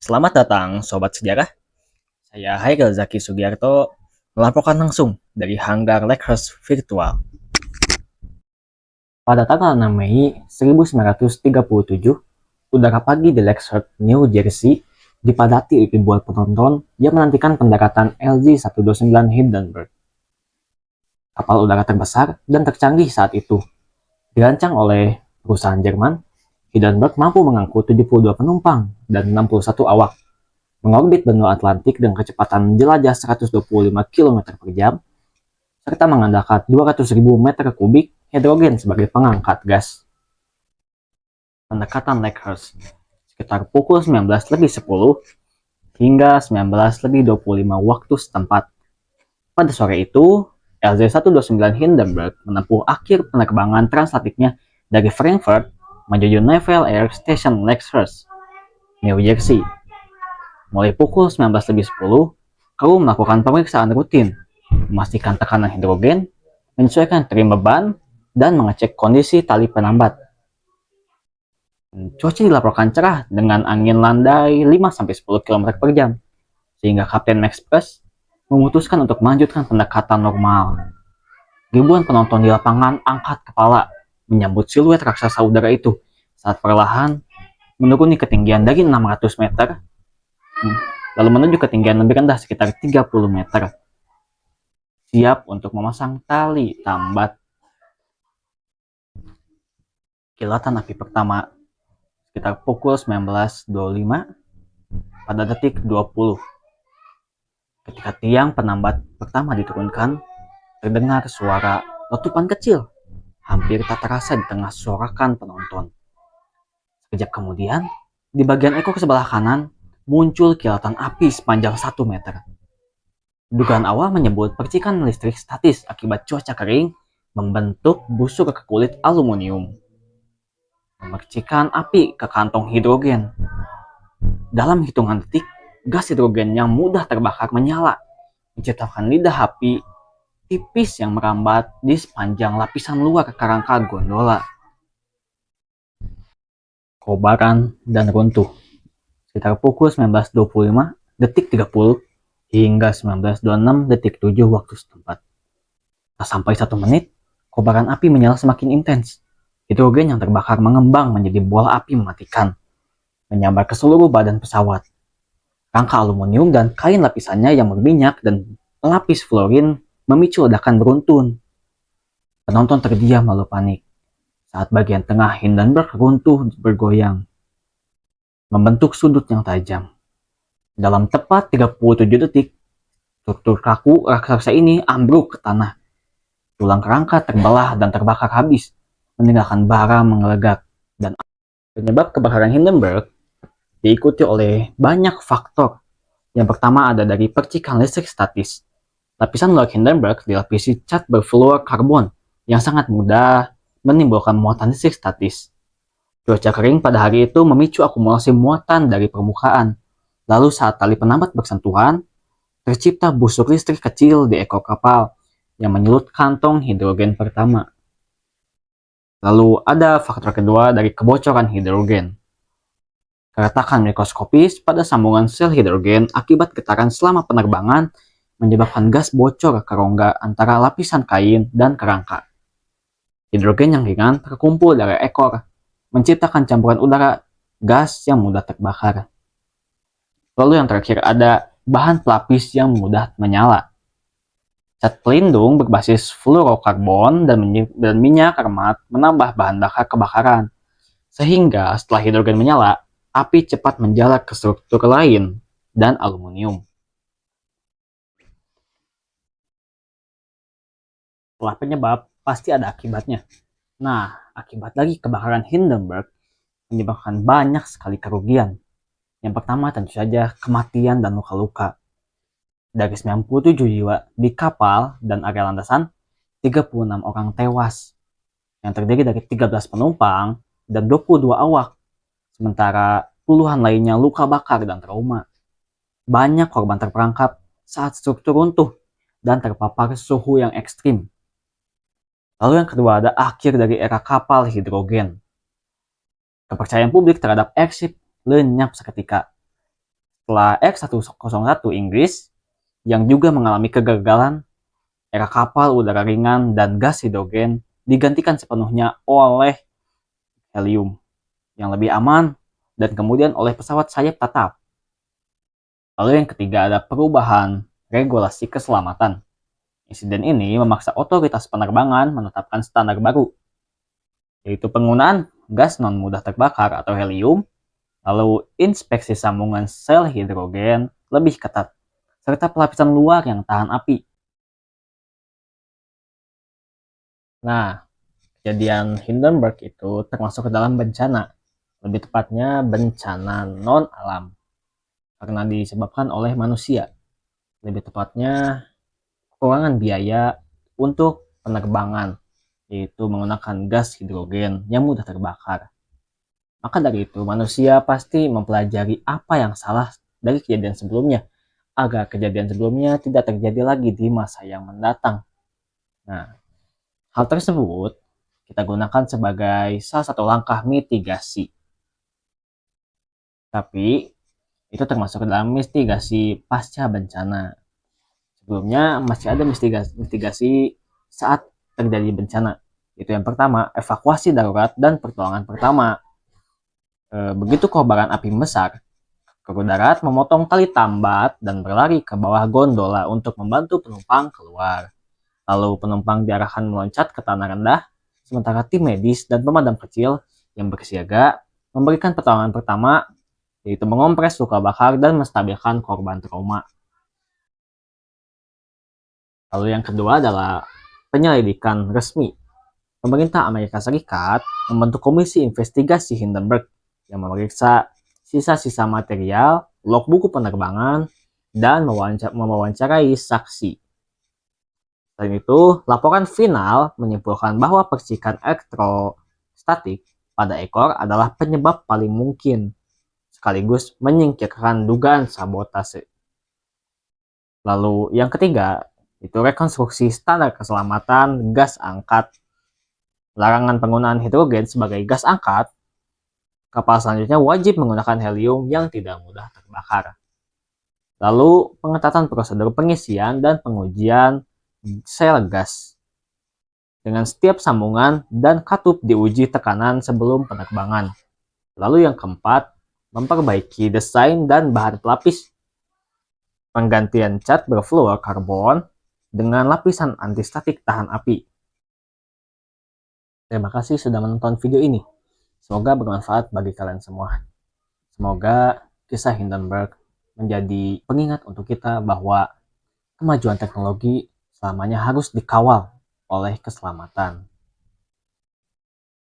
Selamat datang, Sobat Sejarah. Saya Hairil Zaki Sugiarto, melaporkan langsung dari hanggar Lakehurst Virtual. Pada tanggal 6 Mei 1937, udara pagi di Lakehurst, New Jersey, dipadati ribuan penonton yang menantikan pendaratan LJ-129 Hindenburg. Kapal udara terbesar dan tercanggih saat itu. Dirancang oleh perusahaan Jerman, Hindenburg mampu mengangkut 72 penumpang dan 61 awak, mengorbit benua Atlantik dengan kecepatan jelajah 125 km per jam, serta mengandalkan 200.000 meter kubik hidrogen sebagai pengangkat gas. Pendekatan Lakehurst sekitar pukul 19:10 hingga 19:25 waktu setempat. Pada sore itu, LZ-129 Hindenburg menempuh akhir penerbangan transatlantiknya dari Frankfurt menuju Naval Air Station Lakehurst, New Jersey. Mulai pukul 19:10, kru melakukan pemeriksaan rutin, memastikan tekanan hidrogen, menyesuaikan trim beban, dan mengecek kondisi tali penambat. Cuaca dilaporkan cerah dengan angin landai 5-10 km per jam, sehingga Kapten Max Press memutuskan untuk melanjutkan pendekatan normal. Ribuan penonton di lapangan angkat kepala menyambut siluet raksasa udara itu saat perlahan menuruni ketinggian dari 600 meter lalu menuju ketinggian lebih rendah sekitar 30 meter, siap untuk memasang tali tambat. Kilatan api pertama sekitar pukul 19:25 pada detik 20. Ketika tiang penambat pertama diturunkan, terdengar suara letupan kecil, hampir tak terasa di tengah sorakan penonton. Sekejap kemudian, di bagian ekor sebelah kanan, muncul kilatan api sepanjang 1 meter. Dugaan awal menyebut percikan listrik statis akibat cuaca kering membentuk busur ke kulit aluminium, memercikan api ke kantong hidrogen. Dalam hitungan detik, gas hidrogen yang mudah terbakar menyala, menciptakan lidah api tipis yang merambat di sepanjang lapisan luar kerangka gondola. Kobaran dan runtuh. Sekitar pukul 19:25 detik 30 hingga 19:26 detik 7 waktu setempat. Tak sampai 1 menit, kobaran api menyala semakin intens. Hidrogen yang terbakar mengembang menjadi bola api mematikan, menyambar ke seluruh badan pesawat. Rangka aluminium dan kain lapisannya yang berminyak dan lapis fluorin memicu ledakan beruntun. Penonton terdiam lalu panik saat bagian tengah Hindenburg runtuh bergoyang, membentuk sudut yang tajam. Dalam tepat 37 detik, struktur kaku raksasa ini ambruk ke tanah. Tulang kerangka terbelah dan terbakar habis, meninggalkan bara mengelegak. Dan penyebab kebakaran Hindenburg diikuti oleh banyak faktor. Yang pertama ada dari percikan listrik statis. Lapisan luar Hindenburg dilapisi cat berfluorkarbon yang sangat mudah menimbulkan muatan listrik statis. Cuaca kering pada hari itu memicu akumulasi muatan dari permukaan. Lalu saat tali penambat bersentuhan, tercipta busur listrik kecil di ekor kapal yang menyulut kantong hidrogen pertama. Lalu ada faktor kedua dari kebocoran hidrogen. Keretakan mikroskopis pada sambungan sel hidrogen akibat getaran selama penerbangan menyebabkan gas bocor ke rongga antara lapisan kain dan kerangka. Hidrogen yang ringan terkumpul dari ekor, menciptakan campuran udara gas yang mudah terbakar. Lalu yang terakhir ada bahan pelapis yang mudah menyala. Cat pelindung berbasis fluorokarbon dan minyak aromat menambah bahan bakar kebakaran, sehingga setelah hidrogen menyala, api cepat menjalar ke struktur lain dan aluminium. Setelah penyebab, pasti ada akibatnya. Nah, akibat lagi kebakaran Hindenburg menyebabkan banyak sekali kerugian. Yang pertama tentu saja kematian dan luka-luka. Dari 97 jiwa di kapal dan area landasan, 36 orang tewas, yang terdiri dari 13 penumpang dan 22 awak, sementara puluhan lainnya luka bakar dan trauma. Banyak korban terperangkap saat struktur runtuh dan terpapar suhu yang ekstrim. Lalu yang kedua ada akhir dari era kapal hidrogen. Kepercayaan publik terhadap airship lenyap seketika. Setelah X-101 Inggris yang juga mengalami kegagalan, era kapal udara ringan dan gas hidrogen digantikan sepenuhnya oleh helium yang lebih aman dan kemudian oleh pesawat sayap tatap. Lalu yang ketiga ada perubahan regulasi keselamatan. Insiden ini memaksa otoritas penerbangan menetapkan standar baru, yaitu penggunaan gas non mudah terbakar atau helium, lalu inspeksi sambungan sel hidrogen lebih ketat, serta pelapisan luar yang tahan api. Nah, kejadian Hindenburg itu termasuk ke dalam bencana, lebih tepatnya bencana non-alam, karena disebabkan oleh manusia. Lebih tepatnya kekurangan biaya untuk penerbangan, yaitu menggunakan gas hidrogen yang mudah terbakar. Maka dari itu, manusia pasti mempelajari apa yang salah dari kejadian sebelumnya, agar kejadian sebelumnya tidak terjadi lagi di masa yang mendatang. Nah, hal tersebut kita gunakan sebagai salah satu langkah mitigasi. Tapi, itu termasuk dalam mitigasi pasca bencana. Sebelumnya masih ada mitigasi saat terjadi bencana. Itu yang pertama, evakuasi darurat dan pertolongan pertama. Begitu kobaran api membesar, kru darat memotong tali tambat dan berlari ke bawah gondola untuk membantu penumpang keluar. Lalu penumpang diarahkan meloncat ke tanah rendah, sementara tim medis dan pemadam kecil yang bersiaga memberikan pertolongan pertama, yaitu mengompres luka bakar dan menstabilkan korban trauma. Lalu yang kedua adalah penyelidikan resmi. Pemerintah Amerika Serikat membentuk komisi investigasi Hindenburg yang memeriksa sisa-sisa material, log buku penerbangan, dan mewawancarai saksi. Selain itu, laporan final menyimpulkan bahwa percikan elektrostatik pada ekor adalah penyebab paling mungkin, sekaligus menyingkirkan dugaan sabotase. Lalu yang ketiga, itu rekonstruksi standar keselamatan gas angkat. Larangan penggunaan hidrogen sebagai gas angkat, kapal selanjutnya wajib menggunakan helium yang tidak mudah terbakar. Lalu pengetatan prosedur pengisian dan pengujian sel gas. Dengan setiap sambungan dan katup diuji tekanan sebelum penerbangan. Lalu yang keempat, memperbaiki desain dan bahan pelapis. Penggantian cat berfluorokarbon dengan lapisan antistatik tahan api. Terima kasih sudah menonton video ini. Semoga bermanfaat bagi kalian semua. Semoga kisah Hindenburg menjadi pengingat untuk kita bahwa kemajuan teknologi selamanya harus dikawal oleh keselamatan.